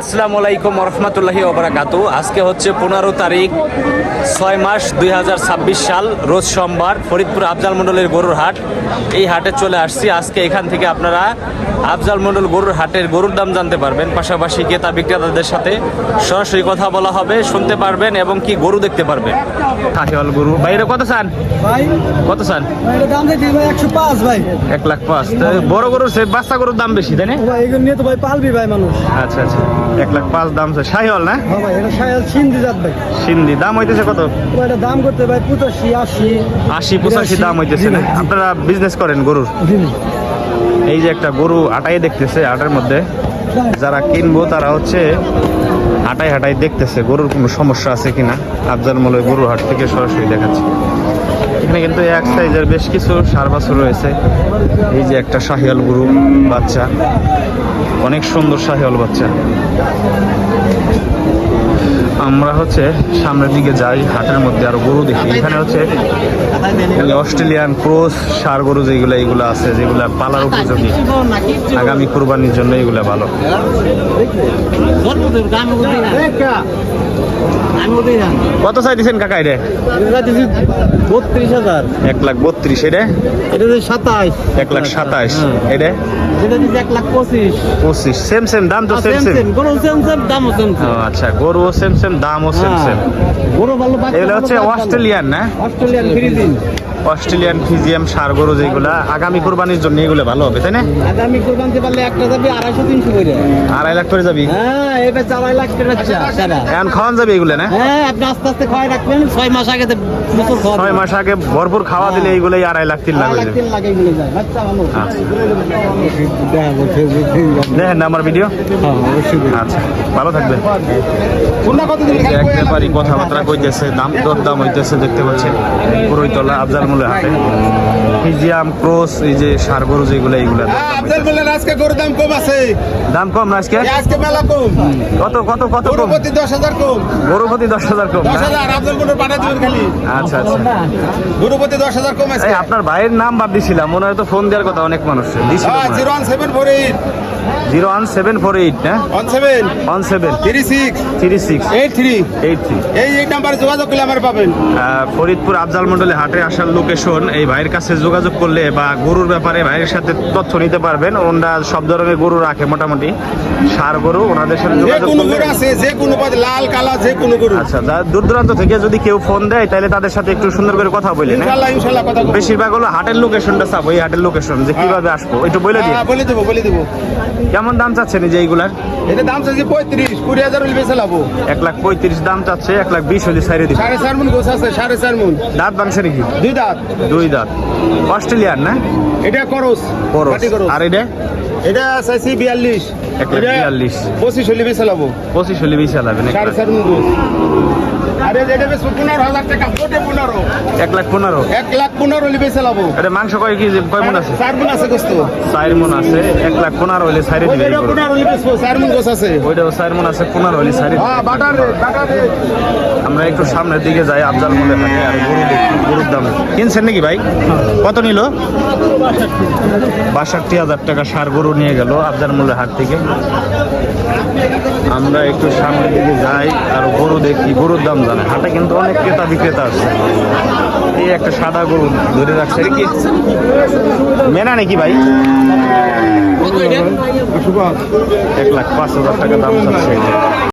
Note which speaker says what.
Speaker 1: আসসালামু আলাইকুম রহমতুল্লাহি ওবারাকাতু। আজকে হচ্ছে 15 তারিখ 6 মাস 2026 সাল, রোজ সোমবার, ফরিদপুর আফজাল মন্ডলের গরুর হাট। এই হাটে চলে আসছি। আজকে এখান থেকে আপনারা আফজাল মন্ডল গরুর হাটের গরুর দাম জানতে পারবেন, পাশাপাশি ক্রেতা বিক্রেতাদের সাথে সরাসরি কথা বলা হবে, শুনতে পারবেন এবং কি গরু দেখতে পারবেন। শাহিওয়াল গরু বাইরে কত চান?
Speaker 2: ভাই
Speaker 1: কত চান?
Speaker 2: দাম দেখি ভাই 105 ভাই।
Speaker 1: 1,05,000। বড় গরুর সে বাচ্চা গরুর দাম বেশি, তাই না?
Speaker 2: ভাই এগুলো নিয়ে তো ভাই পালবি ভাই মানুষ।
Speaker 1: আচ্ছা আচ্ছা, 1,05,000 দাম। শাহিওয়াল না?
Speaker 2: হ্যাঁ ভাই, এটা শায়াল সিন্ধি জাত ভাই।
Speaker 1: সিন্ধি দাম হইতেছে কত?
Speaker 2: ভাই এটা দাম করতে ভাই 85
Speaker 1: 80-85 দাম হইতেছে না? আপনারা বিজনেস করেন গরুর? এই যে একটা গরু আটাই দেখতেছে, আটার মধ্যে যারা কিনবো তারা হচ্ছে হাঁটাই হাঁটাই দেখতেছে গরুর কোনো সমস্যা আছে কিনা। আফজাল মন্ডল গরুর হাট থেকে সরাসরি দেখাচ্ছে। এখানে কিন্তু এক সাইজের বেশ কিছু ষাঁড় বাছুর রয়েছে। এই যে একটা শাহিওয়াল গরু বাচ্চা, অনেক সুন্দর শাহিওয়াল বাচ্চা। আমরা হচ্ছে সামনের দিকে যাই, হাটের মধ্যে আরো গরু দেখি। এখানে হচ্ছে অস্ট্রেলিয়ান ক্রস ষাঁড় গরু যেগুলো, এইগুলো আছে যেগুলো পালার উপযোগী, আগামী কুরবানির জন্য এগুলো ভালো। কত চাই দিচ্ছেন কাকা? এটা
Speaker 2: 32,000।
Speaker 1: 1,32,000। এটা
Speaker 2: এটা 27।
Speaker 1: 1,27,000। এটা
Speaker 2: এটা 1,25,000।
Speaker 1: সেম সেম দাম তো? সেম সেম
Speaker 2: গরু সেম দাম সেম।
Speaker 1: আচ্ছা, গরু সেম সেম, দামও সেম সেম।
Speaker 2: গরু ভালো বাচ্চা।
Speaker 1: এগুলো হচ্ছে অস্ট্রেলিয়ান না?
Speaker 2: Australian Friesian.
Speaker 1: অস্ট্রেলিয়ান ফিজিয়াম ষাঁড় গরু যেগুলা আগামী কুরবানির জন্য এগুলো ভালো হবে, তাই না?
Speaker 2: আগামী কুরবানিতে পারলে একটা যাবে 250-300 করে।
Speaker 1: 2.5 লাখ করে যাবি?
Speaker 2: হ্যাঁ, এবার 4 লাখ করে সারা।
Speaker 1: এখন খাওয়ান যাবে এগুলো না?
Speaker 2: হ্যাঁ, আপনি আস্তে আস্তে খাওয়াই রাখবেন। 6 মাস আগে প্রচুর খাওয়া।
Speaker 1: 6 মাস আগে ভরপুর খাওয়া দিলে এইগুলোই 2.5 লাখ 3 লাখ হয়ে যাবে।
Speaker 2: 3 লাখ এগুলো যায় বাচ্চা ভালো।
Speaker 1: দেখেন না আমার ভিডিও? আচ্ছা, ভালো থাকবে। এক ব্যাপারই কথাবার্তা কইতেছে, দাম দর হইতেছে, দেখতে পাচ্ছেন পুরোইতলা আফজাল মন্ডল হাটে। ফিজিয়াম ক্রস এই যে ষাঁড় গরু যেগুলো, এইগুলো
Speaker 3: আফজাল মন্ডল আজকে গরুর দাম কম আছে।
Speaker 1: দাম কম না আজকে?
Speaker 3: আজকে মেলা কম।
Speaker 1: কত কত কত
Speaker 3: গরু
Speaker 1: কম?
Speaker 3: প্রতি 10,000 কম।
Speaker 1: গরু প্রতি 10,000 কম না?
Speaker 3: 10,000 আফজাল মন্ডল পাঠা দিবেন খালি।
Speaker 1: আচ্ছা আচ্ছা।
Speaker 3: গরু প্রতি 10,000 কম আছে।
Speaker 1: এই আপনার ভাইয়ের নাম বাদ দিছিলাম, মনে হয় তো ফোন দেওয়ার কথা অনেক মানুষ দিছিল।
Speaker 3: 01748
Speaker 1: 01748 না?
Speaker 3: 17
Speaker 1: 17
Speaker 3: 36
Speaker 1: 36
Speaker 3: 83
Speaker 1: 83।
Speaker 3: এই নাম্বারে যোগাযোগ করলে আমার পাবেন।
Speaker 1: ফরিদপুর আফজাল মন্ডলে হাটে আসার লোকেশন, এই ভাইয়ের কাছে যোগাযোগ করলে বা গরুর ব্যাপারে ভাইয়ের সাথে তথ্য নিতে পারবেন। ওনারা সব ধরনের গরু রাখে, মোটামুটি ষাঁড় গরু। ওনাদের সাথে
Speaker 3: যে
Speaker 1: যোগাযোগ
Speaker 3: কোনো
Speaker 1: করলে
Speaker 3: গরু আছে, যে কোনো লাল কালা যে কোনো গরু।
Speaker 1: আচ্ছা, দূর দূরান্ত থেকে যদি কেউ ফোন দেয় তাহলে তাদের সাথে একটু সুন্দর করে কথা বলে না?
Speaker 3: ইনশাআল্লাহ কথা বলবো।
Speaker 1: বেশিরভাগ হলো হাটের লোকেশনটা চাবো, এই হাটের লোকেশন যে কিভাবে আসবো একটু বলে দিন।
Speaker 3: হ্যাঁ, বলে দেবো।
Speaker 1: কেমন দাম চাচ্ছেন এই যে এইগুলার?
Speaker 3: এটা দাম চাইছে 35, 20,000 হলে বেচে লাভ।
Speaker 1: 1,35,000 দাম চাচ্ছে, 1,20,000 হলে ছাইরে দিবে।
Speaker 3: 4.5 মণ গোছ আছে, 4.5 মণ।
Speaker 1: দাঁত ভাঙছে নাকি?
Speaker 3: 2 দাঁত।
Speaker 1: 2 দাঁত। অস্ট্রেলিয়ান না?
Speaker 3: এটা করস।
Speaker 1: করস। আর এটা?
Speaker 3: এটা চাইছি 42।
Speaker 1: 1,42,000।
Speaker 3: 25 হলে বেচে লাভ।
Speaker 1: 25 হলে বেশি লাগবে না?
Speaker 3: 4.5 মণ গোছ। আরে যেটা বেশ 15,000 টাকা, কোটে 15।
Speaker 1: 1,15,000।
Speaker 3: 1,15,000 হলে বেচে লাভ।
Speaker 1: এটা মাংস কয় কেজি, কয় মণ আছে?
Speaker 3: 4 মণ আছে গোস্ত।
Speaker 1: 4 মণ আছে, 1,15,000 হলে ছাইরে দিবে।
Speaker 3: ওইটা 15 হলে বেচবো, 4 মণ গোছ আছে।
Speaker 1: ওইটাও 4 মণ আছে, 15 হলে ছাইরে দিবে।
Speaker 3: হ্যাঁ, বাটার রে।
Speaker 1: আমরা একটু সামনের দিকে যাই, আফজাল মন্ডল হাটে আর গরু দেখি। গরুর দাম কিনছেন নাকি ভাই? কত নিল? 62,000 টাকা ষাঁড় গরু নিয়ে গেল আফজাল মন্ডল হাট থেকে। আমরা একটু সামনের দিকে যাই আর গরু দেখি, গরুর দাম জানে। হাটে কিন্তু অনেক ক্রেতা বিক্রেতা আছে। এই একটা সাদা গরু ধরে রাখছে, এটা কি মেনা নাকি ভাই? 1,05,000 টাকা দাম চাচ্ছে।